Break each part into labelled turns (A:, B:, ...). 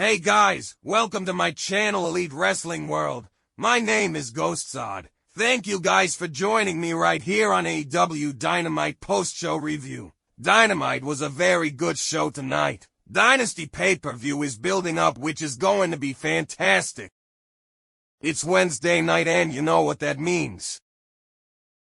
A: Hey guys, welcome to my channel Elite Wrestling World. My name is GhostSaad. Thank you guys for joining me right here on AEW Dynamite post-show review. Dynamite was a very good show tonight. Dynasty pay-per-view is building up, which is going to be fantastic. It's Wednesday night and you know what that means.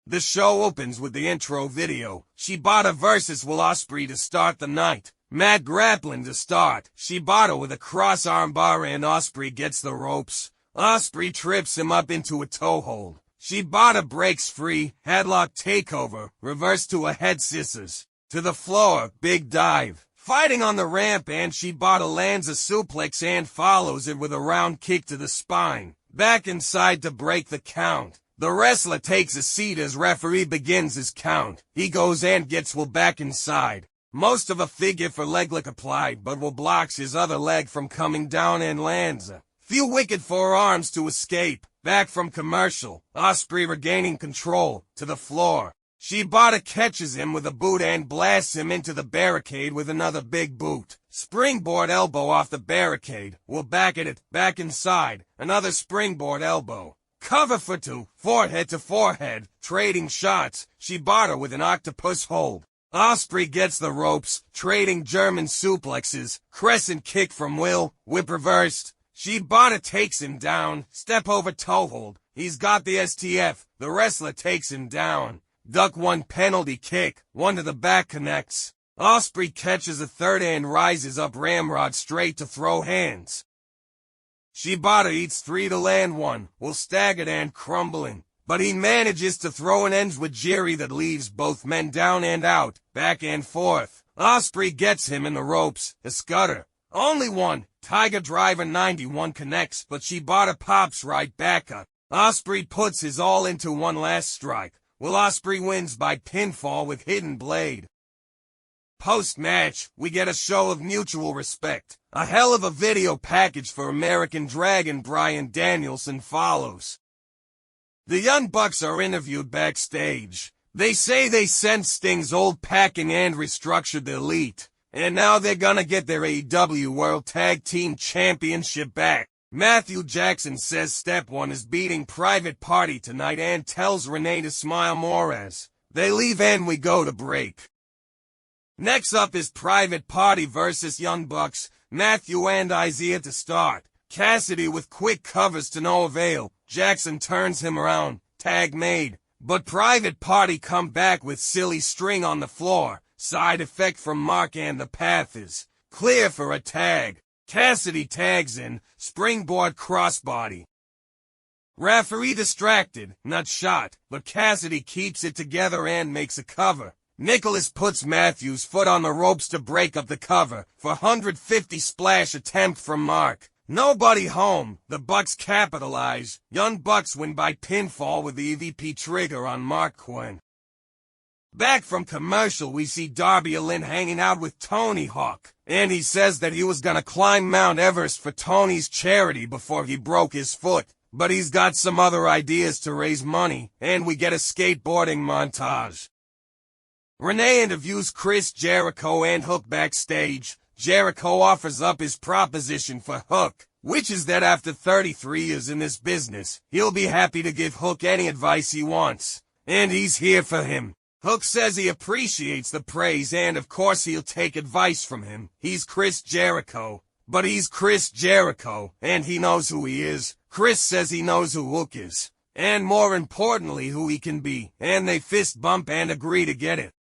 A: The show opens with the intro video. Shibata versus Will Ospreay to start the night. Mat grappling to start. Shibata with a cross armbar and Ospreay gets the ropes. Ospreay trips him up into a toe hold. Shibata breaks free. Headlock takeover. Reverse to a head scissors. To the floor. Big dive. Fighting on the ramp and Shibata lands a suplex and follows it with a round kick to the spine. Back inside to break the count. The wrestler takes a seat as referee begins his count. He goes and gets Will back inside. Most of a figure for leg lock applied, but Will blocks his other leg from coming down and lands a few wicked forearms to escape. Back from commercial. Ospreay regaining control. To the floor. Shibata catches him with a boot and blasts him into the barricade with another big boot. Springboard elbow off the barricade. Will back at it. Back inside. Another springboard elbow. Cover for two. Forehead to forehead. Trading shots. Shibata with an octopus hold. Ospreay gets the ropes. Trading German suplexes. Crescent kick from Will. Whip reversed. Shibata takes him down. Step over toe hold. He's got the STF. The wrestler takes him down. Duck one penalty kick. One to the back connects. Ospreay catches a third and rises up ramrod straight to throw hands. Shibata eats three to land one. Will staggered and crumbling. But he manages to throw an ends with Jerry that leaves both men down and out. Back and forth. Ospreay gets him in the ropes. A scudder. Only one. Tiger Driver 91 connects, but Shibata pops right back up. Ospreay puts his all into one last strike. Will Ospreay wins by pinfall with hidden blade. Post-match, we get a show of mutual respect. A hell of a video package for American Dragon Bryan Danielson follows. The Young Bucks are interviewed backstage. They say they sent Sting's old packing and restructured the Elite. And now they're gonna get their AEW World Tag Team Championship back. Matthew Jackson says Step 1 is beating Private Party tonight and tells Renee to smile more as they leave and we go to break. Next up is Private Party versus Young Bucks. Matthew and Isaiah to start. Cassidy with quick covers to no avail. Jackson turns him around. Tag made. But Private Party come back with silly string on the floor. Side effect from Mark and the path is clear for a tag. Cassidy tags in. Springboard crossbody. Referee distracted. Not shot. But Cassidy keeps it together and makes a cover. Nicholas puts Matthew's foot on the ropes to break up the cover. For 150 splash attempt from Mark. Nobody home. The Bucks capitalize. Young Bucks win by pinfall with the EVP trigger on Mark Quinn. Back from commercial, we see Darby Allin hanging out with Tony Hawk. And he says that he was gonna climb Mount Everest for Tony's charity before he broke his foot. But he's got some other ideas to raise money. And we get a skateboarding montage. Renee interviews Chris Jericho and Hook backstage. Jericho offers up his proposition for Hook, which is that after 33 years in this business, he'll be happy to give Hook any advice he wants. And he's here for him. Hook says he appreciates the praise and of course he'll take advice from him. He's Chris Jericho. But he's Chris Jericho, and he knows who he is. Chris says he knows who Hook is. And more importantly, who he can be. And they fist bump and agree to get it.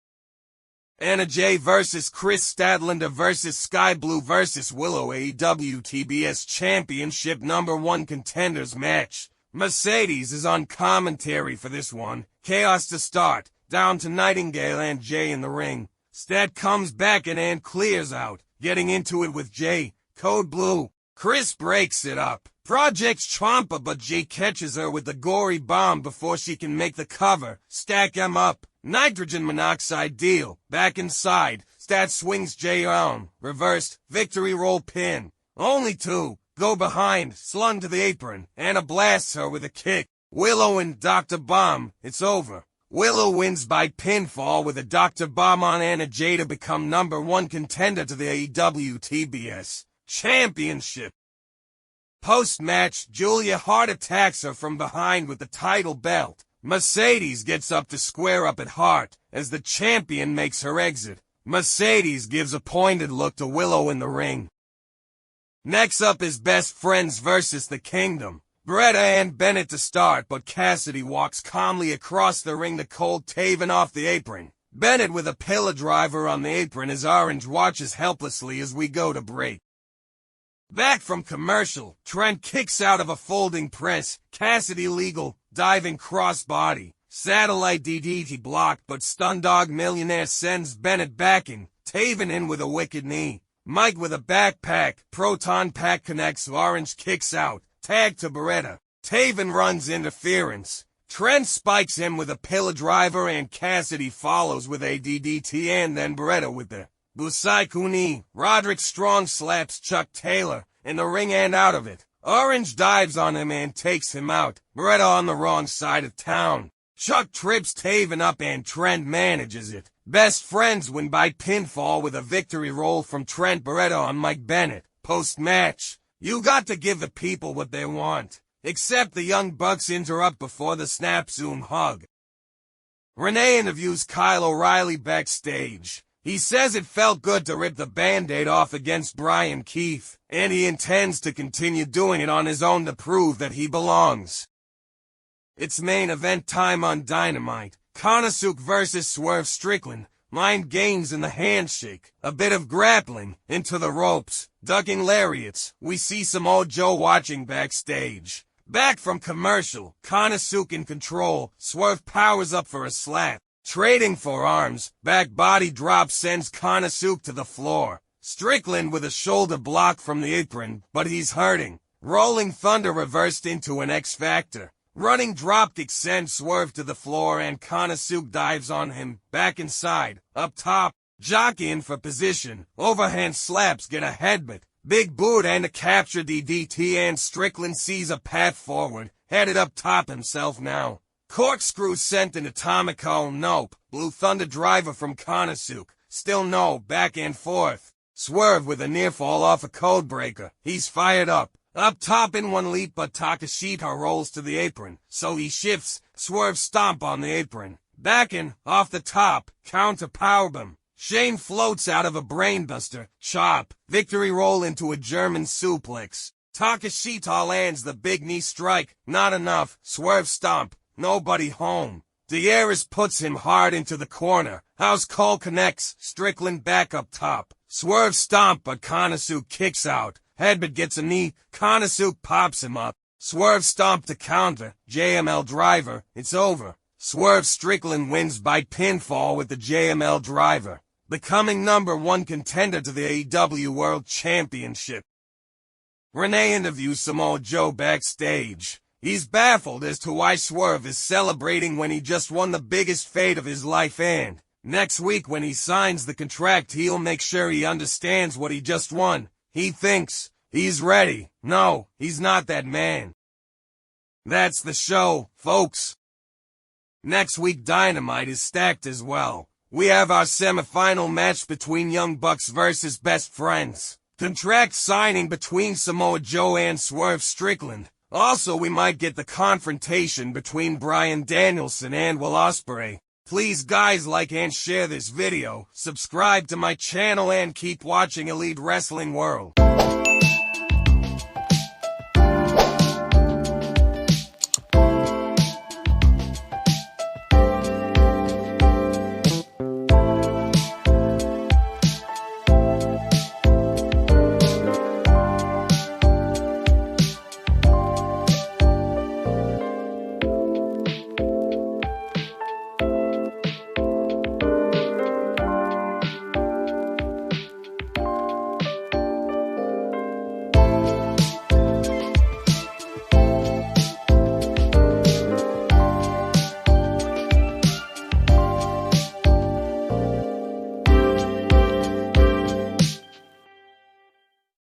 A: Anna Jay versus Kris Statlander versus Skye Blue versus Willow AEW TBS Championship #1 contenders match. Mercedes is on commentary for this one. Chaos to start. Down to Nightingale and Jay in the ring. Stat comes back and clears out. Getting into it with Jay. Code Blue. Chris breaks it up. Projects Champa but Jay catches her with the gory bomb before she can make the cover. Stack him up. Nitrogen monoxide deal. Back inside. Stat swings Jay on. Reversed. Victory roll pin. Only two. Go behind. Slung to the apron. Anna blasts her with a kick. Willow and Dr. Bomb. It's over. Willow wins by pinfall with a Dr. Bomb on Anna Jay to become #1 contender to the AEW TBS Championship. Post-match, Julia Hart attacks her from behind with the title belt. Mercedes gets up to square up at Hart as the champion makes her exit. Mercedes gives a pointed look to Willow in the ring. Next up is Best Friends versus the Kingdom. Beretta and Bennett to start, but Cassidy walks calmly across the ring to Colt Taven off the apron. Bennett with a pillar driver on the apron as Orange watches helplessly as we go to break. Back from commercial, Trent kicks out of a folding press. Cassidy legal, diving crossbody. Satellite DDT blocked, but Stundog Millionaire sends Bennett backing. Taven in with a wicked knee. Mike with a backpack. Proton Pack connects. Orange kicks out. Tag to Beretta. Taven runs interference. Trent spikes him with a pillar driver and Cassidy follows with a DDT and then Beretta with the Busai Kuni. Roderick Strong slaps Chuck Taylor in the ring and out of it. Orange dives on him and takes him out. Beretta on the wrong side of town. Chuck trips Taven up and Trent manages it. Best Friends win by pinfall with a victory roll from Trent Beretta on Mike Bennett. Post-match, you got to give the people what they want. Except the Young Bucks interrupt before the snap zoom hug. Renee interviews Kyle O'Reilly backstage. He says it felt good to rip the Band-Aid off against Brian Keith, and he intends to continue doing it on his own to prove that he belongs. It's main event time on Dynamite. Konosuke versus Swerve Strickland. Mind games in the handshake. A bit of grappling. Into the ropes. Ducking lariats. We see Samoa Joe watching backstage. Back from commercial. Konosuke in control. Swerve powers up for a slap. Trading forearms. Back body drop sends Konosuke to the floor. Strickland with a shoulder block from the apron, but he's hurting. Rolling Thunder reversed into an X-Factor. Running dropkick sends Swerve to the floor and Konosuke dives on him. Back inside. Up top. Jockeying for position. Overhand slaps get a headbutt. Big boot and a capture DDT and Strickland sees a path forward. Headed up top himself now. Corkscrew sent an Atomico. Nope. Blue Thunder driver from Konosuke. Still no. Back and forth. Swerve with a near fall off a codebreaker. He's fired up. Up top in one leap, but Takeshita rolls to the apron, so he shifts. Swerve stomp on the apron. Backing, off the top, counter powerbomb. Shane floats out of a brainbuster. Chop. Victory roll into a German suplex. Takeshita lands the big knee strike. Not enough. Swerve stomp. Nobody home. Dieris puts him hard into the corner. House call connects. Strickland back up top. Swerve stomp, but Konosuke kicks out. Headbutt gets a knee. Konosuke pops him up. Swerve stomp to counter. JML driver. It's over. Swerve Strickland wins by pinfall with the JML driver, becoming #1 contender to the AEW World Championship. Renee interviews Samoa Joe backstage. He's baffled as to why Swerve is celebrating when he just won the biggest fade of his life, and next week when he signs the contract he'll make sure he understands what he just won. He thinks he's ready. No, he's not that man. That's the show, folks. Next week Dynamite is stacked as well. We have our semifinal match between Young Bucks versus Best Friends. Contract signing between Samoa Joe and Swerve Strickland. Also, we might get the confrontation between Bryan Danielson and Will Ospreay. Please guys, like and share this video, subscribe to my channel and keep watching Elite Wrestling World.